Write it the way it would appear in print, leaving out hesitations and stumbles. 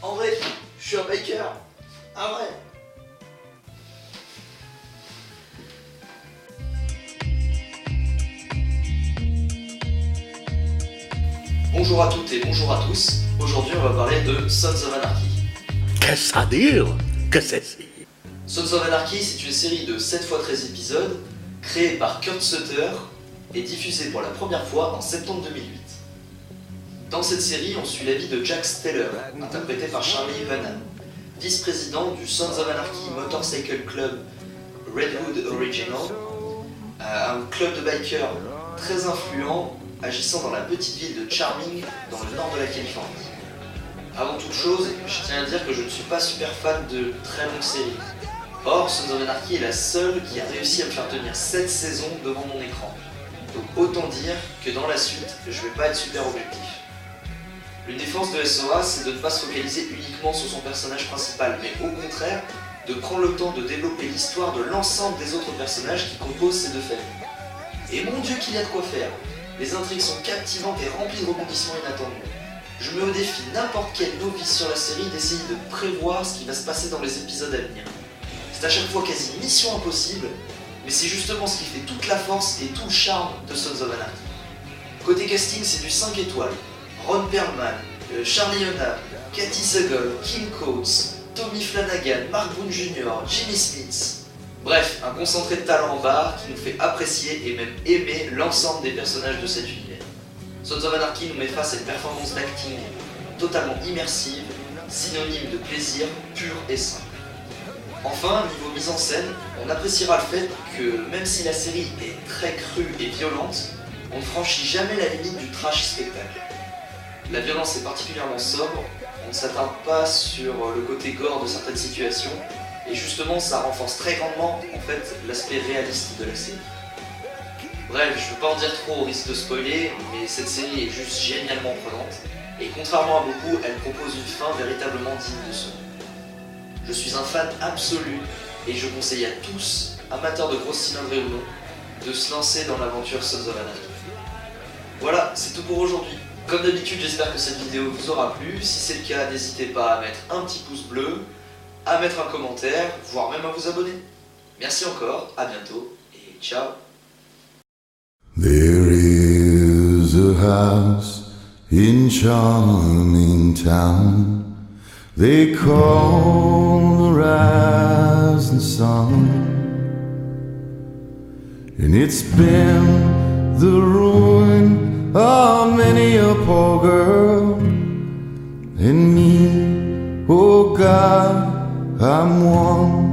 En vrai, je suis un biker. Un vrai. Bonjour à toutes et bonjour à tous. Aujourd'hui, on va parler de Sons of Anarchy. Qu'est-ce à dire? Que c'est-ce? Sons of Anarchy, c'est une série de 7 x 13 épisodes créée par Kurt Sutter et diffusée pour la première fois en septembre 2008. Dans cette série, on suit la vie de Jack Steller, interprété par Charlie Hunnam, vice-président du Sons of Anarchy Motorcycle Club Redwood Original, un club de bikers très influent agissant dans la petite ville de Charming, dans le nord de la Californie. Avant toute chose, je tiens à dire que je ne suis pas super fan de très longues séries. Or, Sons of Anarchy est la seule qui a réussi à me faire tenir 7 saisons devant mon écran. Donc autant dire que dans la suite, je vais pas être super objectif. L'une des forces de SOA, c'est de ne pas se focaliser uniquement sur son personnage principal, mais au contraire, de prendre le temps de développer l'histoire de l'ensemble des autres personnages qui composent ces deux familles. Et mon Dieu qu'il y a de quoi faire! Les intrigues sont captivantes et remplies de rebondissements inattendus. Je mets au défi n'importe quel novice sur la série d'essayer de prévoir ce qui va se passer dans les épisodes à venir. C'est à chaque fois quasi mission impossible, mais c'est justement ce qui fait toute la force et tout le charme de Sons of Anarchy. Côté casting, c'est du 5 étoiles. Ron Perlman, Charlie Hunnam, Katie Sagal, Kim Coates, Tommy Flanagan, Mark Boone Jr., Jimmy Smith. Bref, un concentré de talent en barre qui nous fait apprécier et même aimer l'ensemble des personnages de cet univers. Sons of Anarchy nous met face à une performance d'acting totalement immersive, synonyme de plaisir pur et simple. Enfin, niveau mise en scène, on appréciera le fait que même si la série est très crue et violente, on ne franchit jamais la limite du trash spectacle. La violence est particulièrement sobre, on ne s'attarde pas sur le côté gore de certaines situations, et justement ça renforce très grandement en fait l'aspect réaliste de la série. Bref, je ne veux pas en dire trop au risque de spoiler, mais cette série est juste génialement prenante, et contrairement à beaucoup, elle propose une fin véritablement digne de ce nom. Je suis un fan absolu, et je conseille à tous, amateurs de grosses cylindrées ou non, de se lancer dans l'aventure Sons of Anarchy. Voilà, c'est tout pour aujourd'hui. Comme d'habitude, j'espère que cette vidéo vous aura plu. Si c'est le cas, n'hésitez pas à mettre un petit pouce bleu, à mettre un commentaire, voire même à vous abonner. Merci encore, à bientôt, et ciao. There is a house in charming town they call the rising sun, and it's been the ruin of many a poor girl and me. Oh God, I'm one.